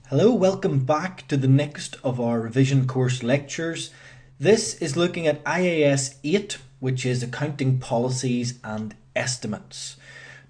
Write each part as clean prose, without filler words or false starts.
Hello, welcome back to the next of our revision course lectures. This is looking at IAS 8, which is Accounting Policies and Estimates.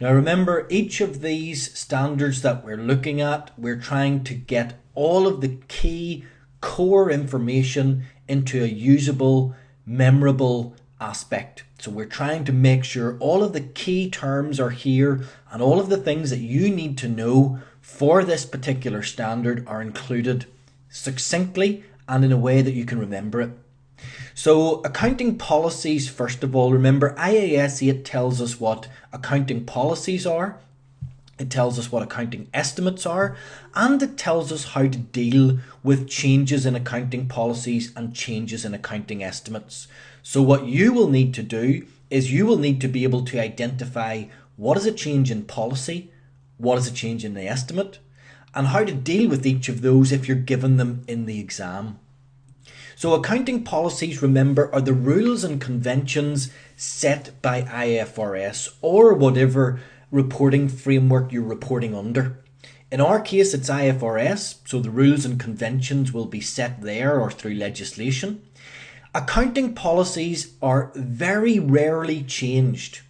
Now remember, each of these standards that we're looking at, we're trying to get all of the key core information into a usable, memorable aspect. So we're trying to make sure all of the key terms are here and all of the things that you need to know for this particular standard are included succinctly and in a way that you can remember it. So accounting policies, first of all, remember IAS 8 tells us what accounting policies are. It tells us what accounting estimates are, and it tells us how to deal with changes in accounting policies and changes in accounting estimates. So what you will need to do is you will need to be able to identify what is a change in policy, what is a change in the estimate, and how to deal with each of those if you're given them in the exam. So accounting policies, remember, are the rules and conventions set by IFRS or whatever reporting framework you're reporting under. In our case, it's IFRS, so the rules and conventions will be set there or through legislation. Accounting policies are very rarely changed.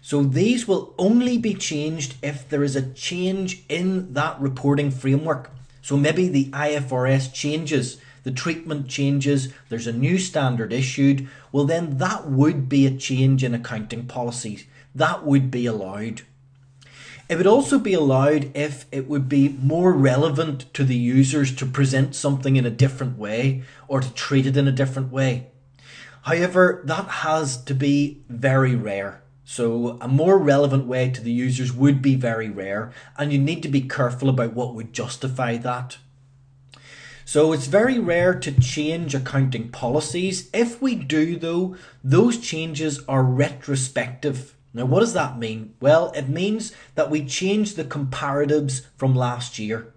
So these will only be changed if there is a change in that reporting framework. So maybe the IFRS changes, the treatment changes, there's a new standard issued, well then that would be a change in accounting policies. That would be allowed. It would also be allowed if it would be more relevant to the users to present something in a different way or to treat it in a different way. However, that has to be very rare. So a more relevant way to the users would be very rare, and you need to be careful about what would justify that. So it's very rare to change accounting policies. If we do though, those changes are retrospective. Now what does that mean? Well, it means that we change the comparatives from last year.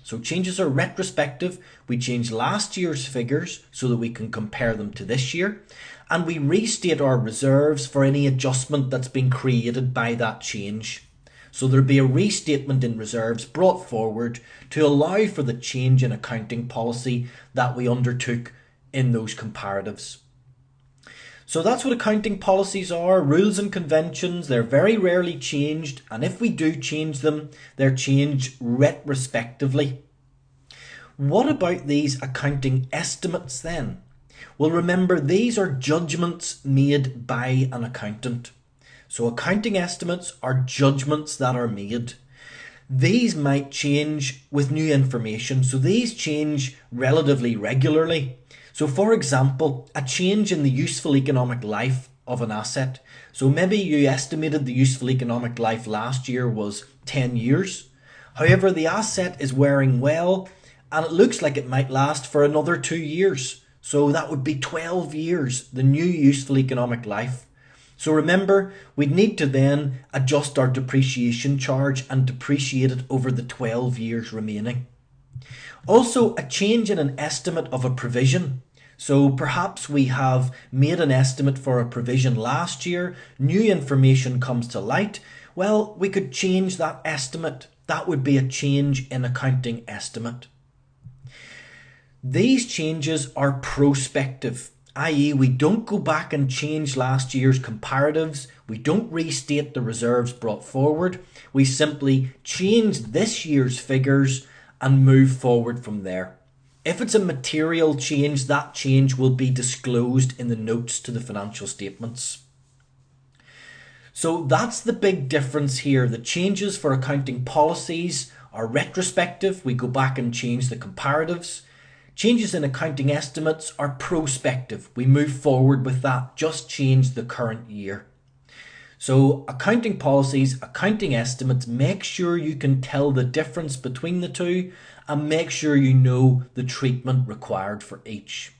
So changes are retrospective. We change last year's figures so that we can compare them to this year. And we restate our reserves for any adjustment that's been created by that change. So there'll be a restatement in reserves brought forward to allow for the change in accounting policy that we undertook in those comparatives. So that's what accounting policies are, rules and conventions. They're very rarely changed, and if we do change them, they're changed retrospectively. What about these accounting estimates then? Well, remember, these are judgments made by an accountant. So accounting estimates are judgments that are made. These might change with new information, so these change relatively regularly. So for example, a change in the useful economic life of an asset. So maybe you estimated the useful economic life last year was 10 years. However, the asset is wearing well and it looks like it might last for another 2 years. So that would be 12 years, the new useful economic life. So remember, we'd need to then adjust our depreciation charge and depreciate it over the 12 years remaining. Also, a change in an estimate of a provision. So perhaps we have made an estimate for a provision last year, new information comes to light. Well, we could change that estimate. That would be a change in accounting estimate. These changes are prospective, i.e. we don't go back and change last year's comparatives, we don't restate the reserves brought forward, we simply change this year's figures and move forward from there. If it's a material change, that change will be disclosed in the notes to the financial statements. So that's the big difference here. The changes for accounting policies are retrospective, we go back and change the comparatives. Changes in accounting estimates are prospective. We move forward with that, just change the current year. So accounting policies, accounting estimates, make sure you can tell the difference between the two and make sure you know the treatment required for each.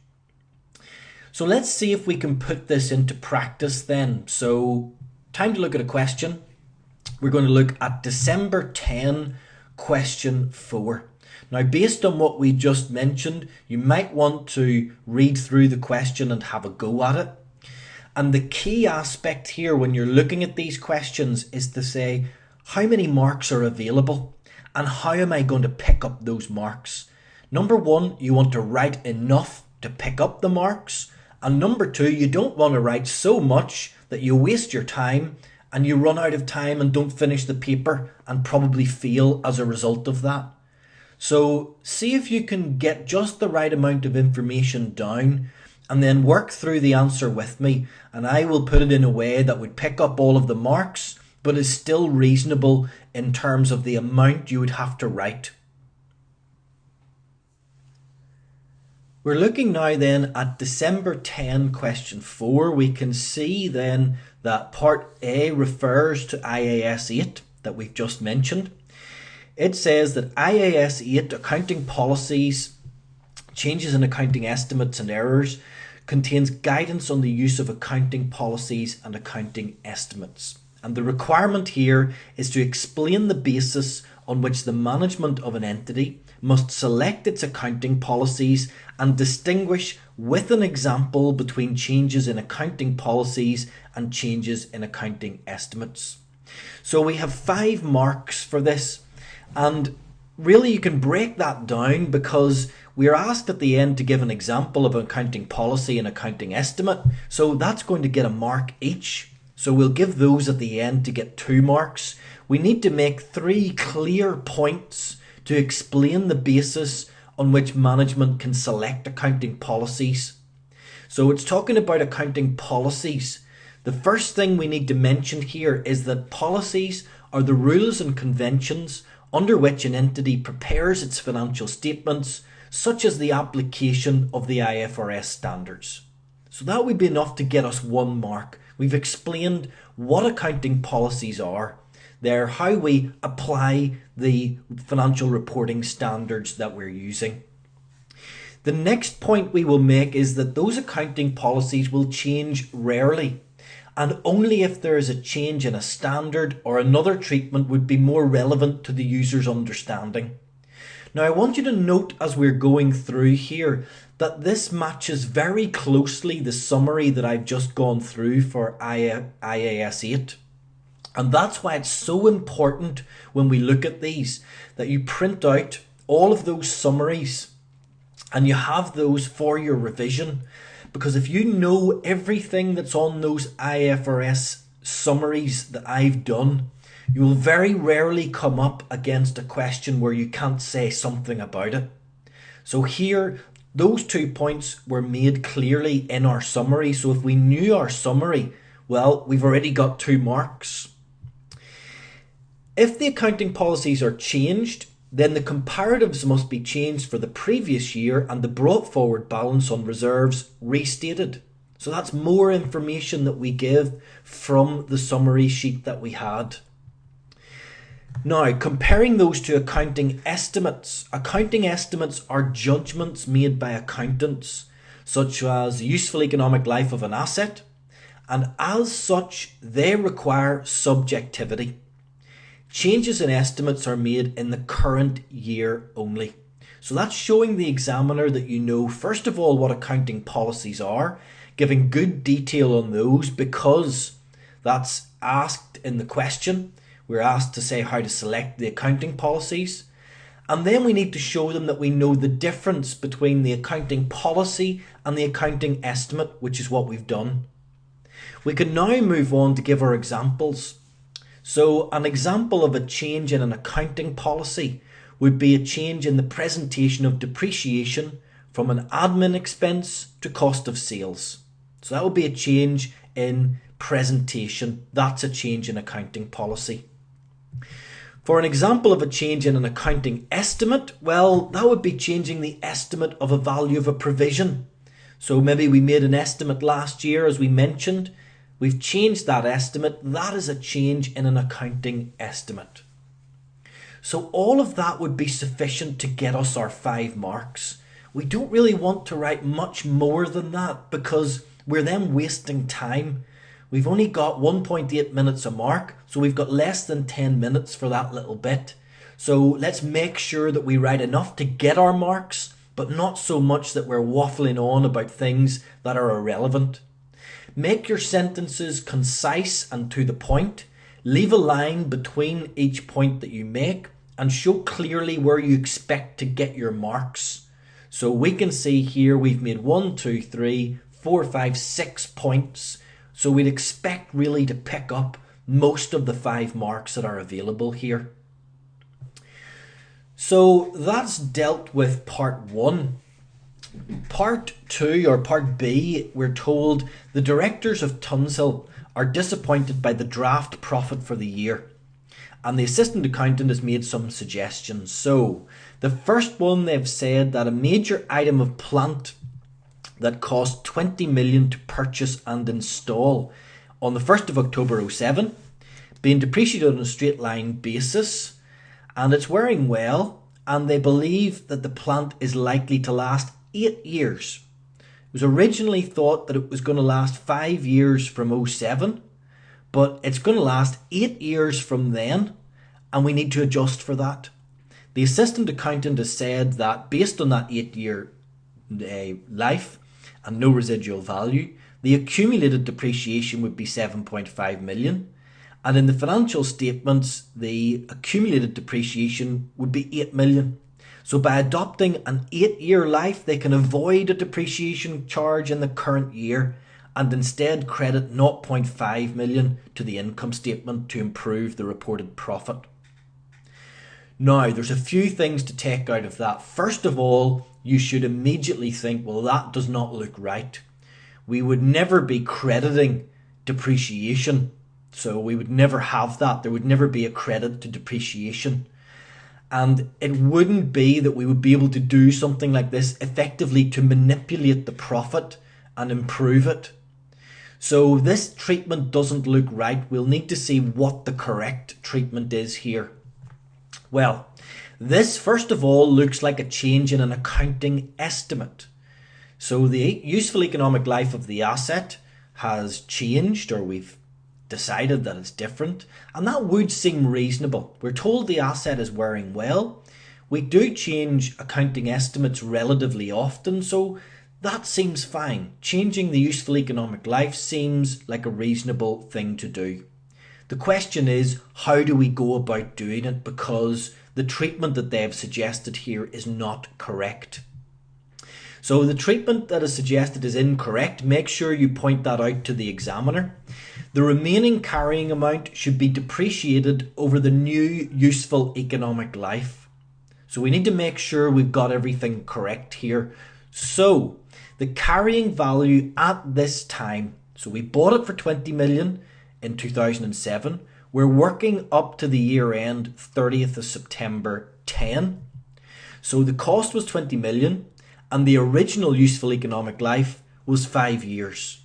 So let's see if we can put this into practice then. So time to look at a question. We're going to look at December 10, question 4. Now, based on what we just mentioned, you might want to read through the question and have a go at it. And the key aspect here when you're looking at these questions is to say, how many marks are available? And how am I going to pick up those marks? Number one, you want to write enough to pick up the marks. And number two, you don't want to write so much that you waste your time and you run out of time and don't finish the paper and probably fail as a result of that. So see if you can get just the right amount of information down and then work through the answer with me, and I will put it in a way that would pick up all of the marks but is still reasonable in terms of the amount you would have to write. We're looking now then at December 10 question 4. We can see then that part A refers to IAS 8 that we've just mentioned. It says that IAS 8, accounting policies, changes in accounting estimates and errors, contains guidance on the use of accounting policies and accounting estimates. And the requirement here is to explain the basis on which the management of an entity must select its accounting policies and distinguish with an example between changes in accounting policies and changes in accounting estimates. So we have 5 marks for this, and really you can break that down because we are asked at the end to give an example of an accounting policy and accounting estimate, so that's going to get a mark each. So we'll give those at the end to get 2 marks. We need to make 3 clear points to explain the basis on which management can select accounting policies. So it's talking about accounting policies. The first thing we need to mention here is that policies are the rules and conventions under which an entity prepares its financial statements, such as the application of the IFRS standards. So that would be enough to get us 1 mark. We've explained what accounting policies are. They're how we apply the financial reporting standards that we're using. The next point we will make is that those accounting policies will change rarely, and only if there is a change in a standard or another treatment would be more relevant to the user's understanding. Now I want you to note as we're going through here that this matches very closely the summary that I've just gone through for IAS 8. And that's why it's so important when we look at these that you print out all of those summaries and you have those for your revision. Because if you know everything that's on those IFRS summaries that I've done, you will very rarely come up against a question where you can't say something about it. So here, those 2 points were made clearly in our summary. So if we knew our summary, well, we've already got 2 marks. If the accounting policies are changed, then the comparatives must be changed for the previous year and the brought forward balance on reserves restated. So that's more information that we give from the summary sheet that we had. Now, comparing those to accounting estimates. Accounting estimates are judgments made by accountants, such as the useful economic life of an asset, and as such, they require subjectivity. Changes in estimates are made in the current year only. So that's showing the examiner that you know, first of all, what accounting policies are, giving good detail on those because that's asked in the question. We're asked to say how to select the accounting policies. And then we need to show them that we know the difference between the accounting policy and the accounting estimate, which is what we've done. We can now move on to give our examples. So an example of a change in an accounting policy would be a change in the presentation of depreciation from an admin expense to cost of sales. So that would be a change in presentation. That's a change in accounting policy. For an example of a change in an accounting estimate, well, that would be changing the estimate of a value of a provision. So maybe we made an estimate last year, as we mentioned. We've changed that estimate. That is a change in an accounting estimate. So all of that would be sufficient to get us our 5 marks. We don't really want to write much more than that because we're then wasting time. We've only got 1.8 minutes a mark, so we've got less than 10 minutes for that little bit. So let's make sure that we write enough to get our marks, but not so much that we're waffling on about things that are irrelevant. Make your sentences concise and to the point. Leave a line between each point that you make, and show clearly where you expect to get your marks. So we can see here we've made 1, 2, 3, 4, 5, 6 points. So we'd expect really to pick up most of the 5 marks that are available here. So that's dealt with part 1. Part 2 or part B, we're told the directors of Tunsil are disappointed by the draft profit for the year, and the assistant accountant has made some suggestions. So the first one, they've said that a major item of plant that cost 20 million to purchase and install on the 1st of October 07 being depreciated on a straight line basis, and it's wearing well, and they believe that the plant is likely to last 8 years. It was originally thought that it was going to last 5 years from 07, but it's going to last 8 years from then, and we need to adjust for that. The assistant accountant has said that based on that 8-year life and no residual value, the accumulated depreciation would be 7.5 million, and in the financial statements the accumulated depreciation would be 8 million. So by adopting an 8-year life, they can avoid a depreciation charge in the current year and instead credit 0.5 million to the income statement to improve the reported profit. Now, there's a few things to take out of that. First of all, you should immediately think, well, that does not look right. We would never be crediting depreciation, so we would never have that. There would never be a credit to depreciation. And it wouldn't be that we would be able to do something like this effectively to manipulate the profit and improve it. So this treatment doesn't look right. We'll need to see what the correct treatment is here. Well, this first of all looks like a change in an accounting estimate. So the useful economic life of the asset has changed, or we've decided that it's different, and that would seem reasonable. We're told the asset is wearing well. We do change accounting estimates relatively often, so that seems fine. Changing the useful economic life seems like a reasonable thing to do. The question is, how do we go about doing it, because the treatment that they've suggested here is not correct. So the treatment that is suggested is incorrect. Make sure you point that out to the examiner. The remaining carrying amount should be depreciated over the new useful economic life. So we need to make sure we've got everything correct here. So the carrying value at this time, so we bought it for 20 million in 2007. We're working up to the year end 30th of September 10. So the cost was 20 million and the original useful economic life was 5 years.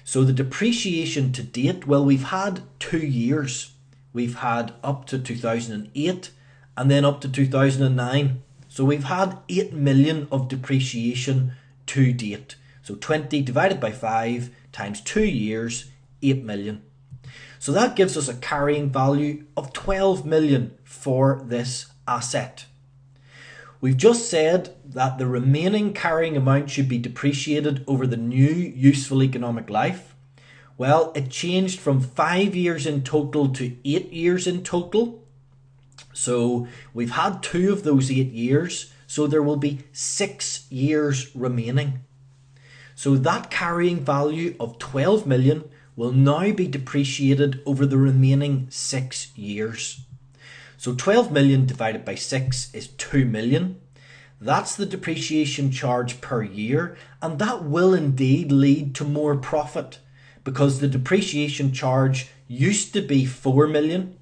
So the depreciation to date, well, we've had 2 years. We've had up to 2008 and then up to 2009. So we've had 8 million of depreciation to date. So 20 divided by 5 times 2 years, 8 million. So that gives us a carrying value of 12 million for this asset. We've just said that the remaining carrying amount should be depreciated over the new useful economic life. Well, it changed from 5 years in total to 8 years in total. So we've had 2 of those 8 years, so there will be 6 years remaining. So that carrying value of 12 million will now be depreciated over the remaining 6 years. So 12 million divided by 6 is 2 million. That's the depreciation charge per year, and that will indeed lead to more profit because the depreciation charge used to be 4 million.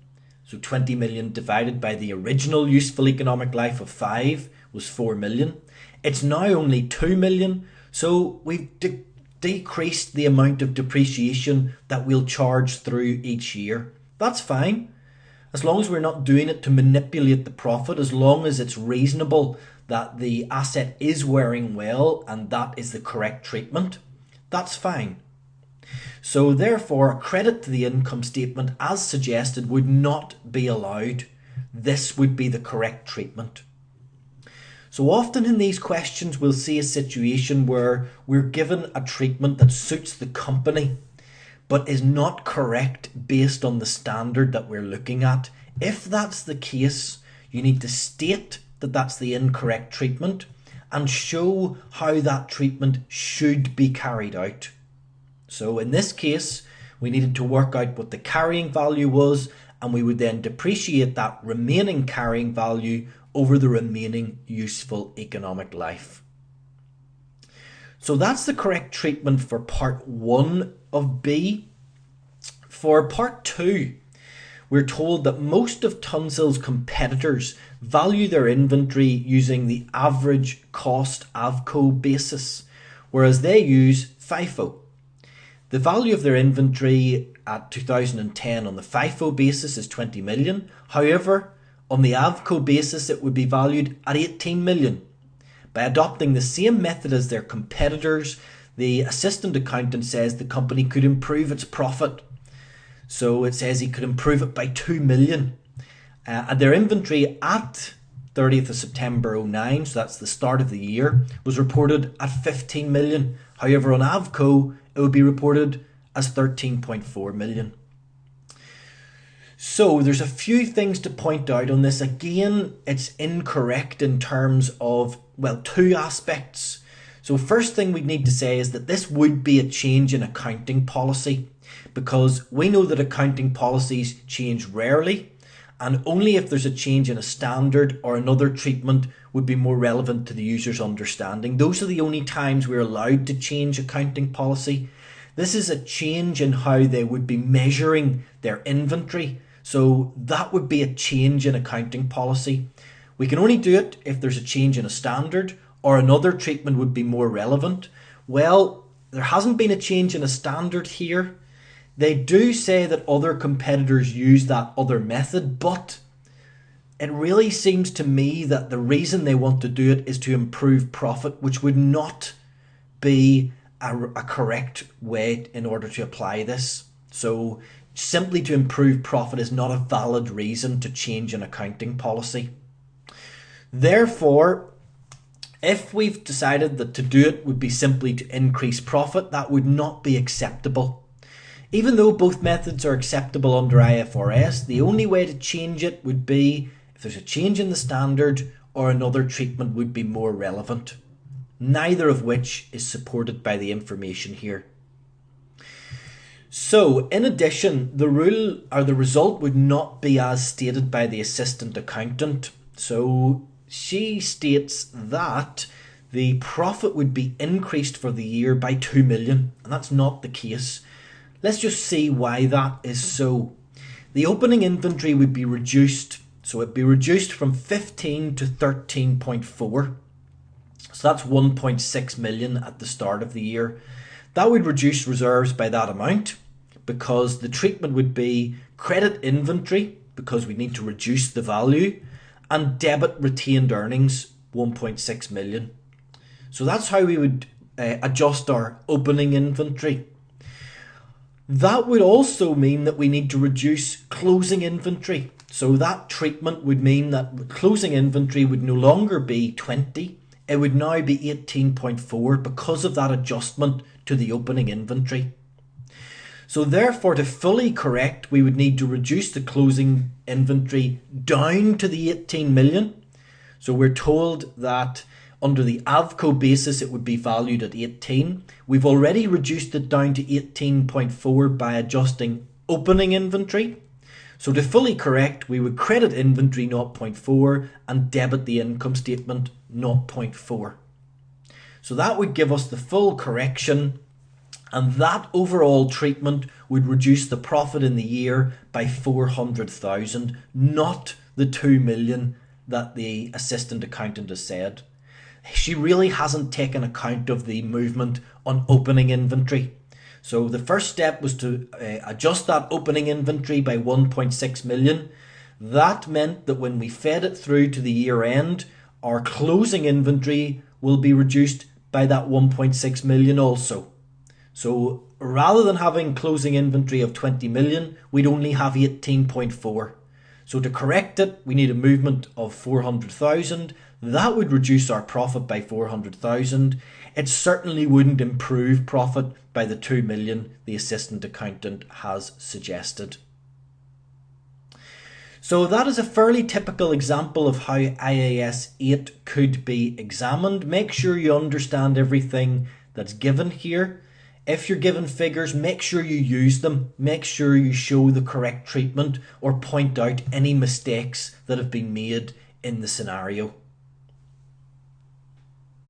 So 20 million divided by the original useful economic life of 5 was 4 million. It's now only 2 million, so we've decreased the amount of depreciation that we'll charge through each year. That's fine. As long as we're not doing it to manipulate the profit, as long as it's reasonable that the asset is wearing well and that is the correct treatment, that's fine. So therefore, a credit to the income statement as suggested would not be allowed. This would be the correct treatment. So often in these questions we'll see a situation where we're given a treatment that suits the company but is not correct based on the standard that we're looking at. If that's the case, you need to state that that's the incorrect treatment and show how that treatment should be carried out. So in this case, we needed to work out what the carrying value was, and we would then depreciate that remaining carrying value over the remaining useful economic life. So that's the correct treatment for part 1 of B. For part 2, we're told that most of Tunsil's competitors value their inventory using the average cost AVCO basis, whereas they use FIFO. The value of their inventory at 2010 on the FIFO basis is 20 million. However, on the AVCO basis, it would be valued at 18 million. By adopting the same method as their competitors, the assistant accountant says the company could improve its profit. So it says he could improve it by 2 million. And their inventory at 30th of September 09, so that's the start of the year, was reported at 15 million. However, on AVCO, it would be reported as 13.4 million. So there's a few things to point out on this. Again, it's incorrect in terms of, well, two aspects. So first thing we need to say is that this would be a change in accounting policy, because we know that accounting policies change rarely, and only if there's a change in a standard or another treatment would be more relevant to the user's understanding. Those are the only times we're allowed to change accounting policy. This is a change in how they would be measuring their inventory. So that would be a change in accounting policy. We can only do it if there's a change in a standard or another treatment would be more relevant. Well, there hasn't been a change in a standard here. They do say that other competitors use that other method, but it really seems to me that the reason they want to do it is to improve profit, which would not be a correct way in order to apply this. So simply to improve profit is not a valid reason to change an accounting policy. Therefore, if we've decided that to do it would be simply to increase profit, that would not be acceptable. Even though both methods are acceptable under IFRS, the only way to change it would be if there's a change in the standard or another treatment would be more relevant, neither of which is supported by the information here. So, in addition, the rule or the result would not be as stated by the assistant accountant. So, she states that the profit would be increased for the year by 2 million, and that's not the case. Let's just see why that is so. The opening inventory would be reduced, so it'd be reduced from 15 to 13.4. So that's 1.6 million at the start of the year. That would reduce reserves by that amount because the treatment would be credit inventory, because we need to reduce the value, and debit retained earnings, 1.6 million. So that's how we would adjust our opening inventory. That would also mean that we need to reduce closing inventory. So that treatment would mean that closing inventory would no longer be 20. It would now be 18.4 because of that adjustment to the opening inventory. So therefore, to fully correct, we would need to reduce the closing inventory down to the 18 million. So we're told that under the AVCO basis, it would be valued at 18. We've already reduced it down to 18.4 by adjusting opening inventory. So to fully correct, we would credit inventory 0.4 and debit the income statement 0.4. So that would give us the full correction, and that overall treatment would reduce the profit in the year by 400,000, not the 2 million that the assistant accountant has said. She really hasn't taken account of the movement on opening inventory. So the first step was to adjust that opening inventory by 1.6 million. That meant that when we fed it through to the year end, our closing inventory will be reduced by that 1.6 million also. So rather than having closing inventory of 20 million, we'd only have 18.4. So to correct it, we need a movement of 400,000. That would reduce our profit by 400,000. It certainly wouldn't improve profit by the 2 million the assistant accountant has suggested. So that is a fairly typical example of how IAS 8 could be examined. Make sure you understand everything that's given here. If you're given figures, make sure you use them. Make sure you show the correct treatment or point out any mistakes that have been made in the scenario.